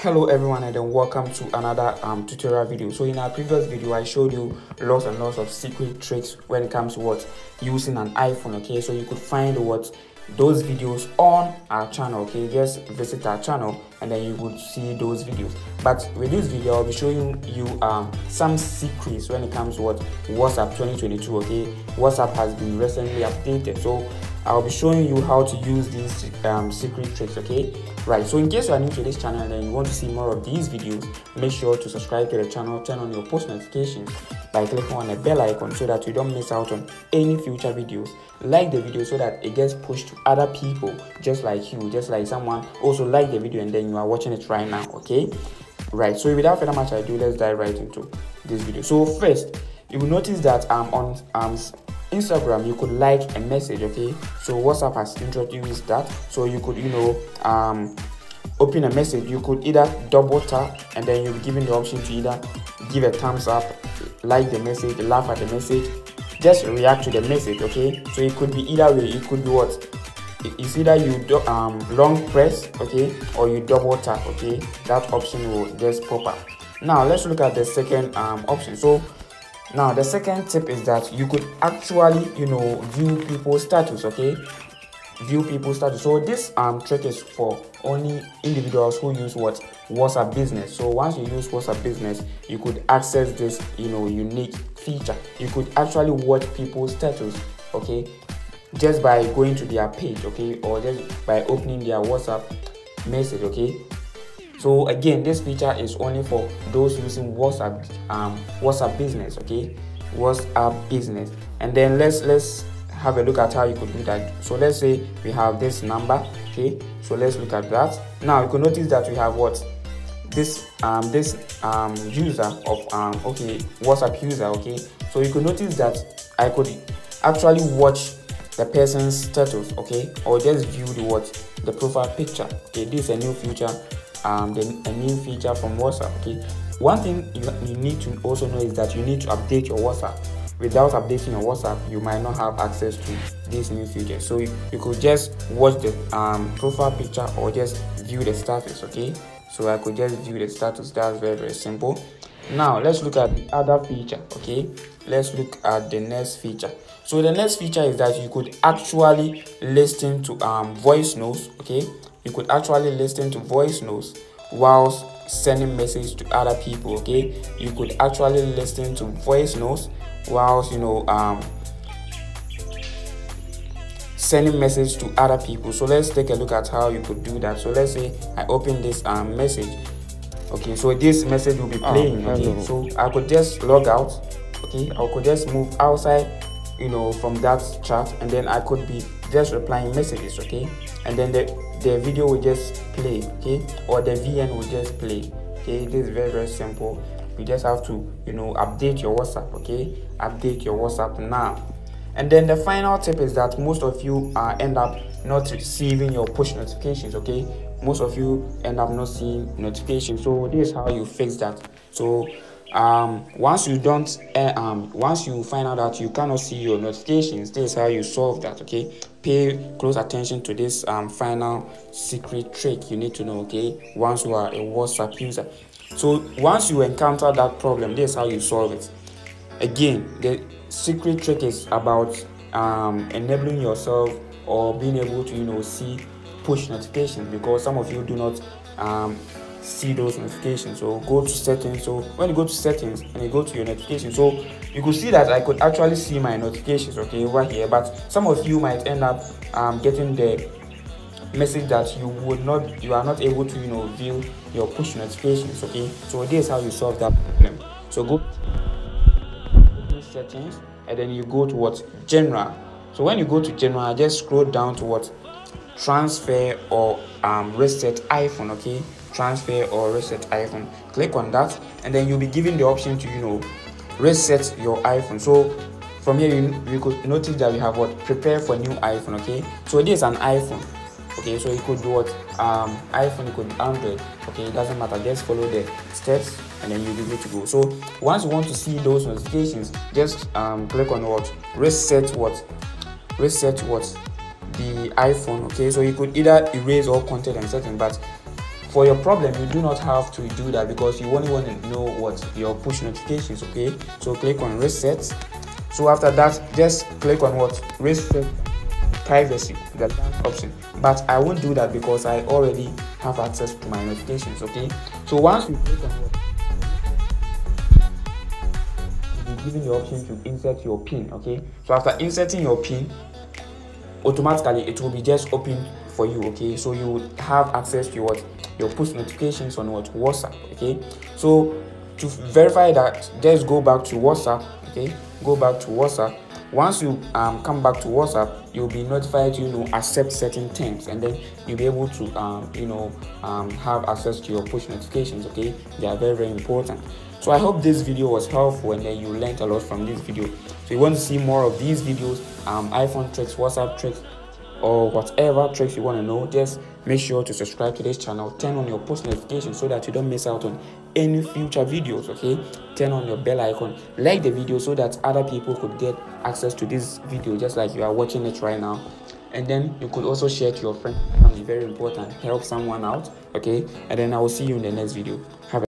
Hello everyone, and then welcome to another tutorial video. So in our previous video I showed you lots and lots of secret tricks when it comes to what using an iPhone. Okay, so you could find what those videos on our channel. Okay, just visit our channel and then you would see those videos. But with this video I'll be showing you some secrets when it comes to what WhatsApp 2022. Okay, WhatsApp has been recently updated, so I'll be showing you how to use these secret tricks. Okay, right. So in case you are new to this channel and you want to see more of these videos, make sure to subscribe to the channel, turn on your post notifications by clicking on the bell icon so that you don't miss out on any future videos. Like the video so that it gets pushed to other people just like you, just like someone also like the video and then you are watching it right now. Okay, right. So without further much ado, let's dive right into this video. So first, you will notice that on Instagram you could like a message. Okay, so WhatsApp has introduced that, so you could open a message. You could either double tap and then you'll be given the option to either give a thumbs up, like the message, laugh at the message, just react to the message. Okay, so it could be either way. It could be what it's either you long press, okay, or you double tap. Okay, that option will just pop up. Now let's look at the second option. So now the second tip is that you could actually view people's status. Okay, view people's status. So this trick is for only individuals who use what WhatsApp Business. So once you use WhatsApp Business, you could access this unique feature. You could actually watch people's status, okay, just by going to their page, okay, or just by opening their WhatsApp message. Okay, so again, this feature is only for those using WhatsApp Business. Okay, WhatsApp Business. And then let's have a look at how you could do that. So let's say we have this number. Okay, so let's look at that. Now you can notice that we have what this user of WhatsApp user. Okay, so you could notice that I could actually watch the person's status, okay, or just view the profile picture. Okay, this is a new feature, a new feature from WhatsApp. Okay, one thing you need to also know is that you need to update your WhatsApp. Without updating your WhatsApp, you might not have access to this new feature. So you could just watch the profile picture or just view the status. Okay, so I could just view the status. That's very, very simple. Now let's look at the other feature. Okay, let's look at the next feature. So the next feature is that you could actually listen to voice notes. Okay, you could actually listen to voice notes whilst sending message to other people. Okay, you could actually listen to voice notes whilst sending message to other people. So let's take a look at how you could do that. So let's say I open this message. Okay, so this message will be playing. Okay, so I could just log out. Okay, I could just move outside from that chat, and then I could be just replying messages. Okay, and then the video will just play. Okay, or the VN will just play. Okay, this is very, very simple. You just have to update your WhatsApp. Okay, update your WhatsApp now. And then the final tip is that most of you end up not receiving your push notifications. Okay, most of you end up not seeing notifications. So this is how you fix that. So once you find out that you cannot see your notifications, this is how you solve that. Okay, pay close attention to this final secret trick you need to know. Okay, once you are a WhatsApp user. So once you encounter that problem, this is how you solve it. Again, the secret trick is about enabling yourself or being able to see push notifications, because some of you do not see those notifications. So go to settings. So when you go to settings and you go to your notifications, so you could see that I could actually see my notifications, okay, over here. But some of you might end up getting the message that you are not able to view your push notifications. Okay, so this is how you solve that problem. So go to settings and then you go to general. So when you go to general, just scroll down to transfer or reset iPhone. Okay, transfer or reset iPhone, click on that, and then you'll be given the option to reset your iPhone. So from here you could notice that we have prepare for new iPhone. Okay, so this is an iPhone. Okay, so it could be iPhone, it could be Android. Okay, it doesn't matter, just follow the steps and then you'll be good to go. So once you want to see those notifications, just click on reset the iPhone. Okay, so you could either erase all content and settings, but for your problem, you do not have to do that because you only want to know what your push notifications. Okay, so click on reset. So after that, just click on what reset privacy, the last option. But I won't do that because I already have access to my notifications. Okay, so once you click on what, you'll be given the option to insert your pin. Okay, so after inserting your pin, automatically it will be just open for you. Okay, so you would have access to what your push notifications on what WhatsApp. Okay, so to verify that, just go back to WhatsApp. Okay, go back to WhatsApp. Once you come back to WhatsApp, you'll be notified to accept certain terms, and then you'll be able to have access to your push notifications. Okay, they are very, very important. So I hope this video was helpful and then you learned a lot from this video. So you want to see more of these videos, iPhone tricks, WhatsApp tricks, or whatever tricks you want to know, just make sure to subscribe to this channel, turn on your post notifications so that you don't miss out on any future videos. Okay, turn on your bell icon, like the video so that other people could get access to this video just like you are watching it right now. And then you could also share to your friends. Very important, help someone out. Okay, and then I will see you in the next video. Have a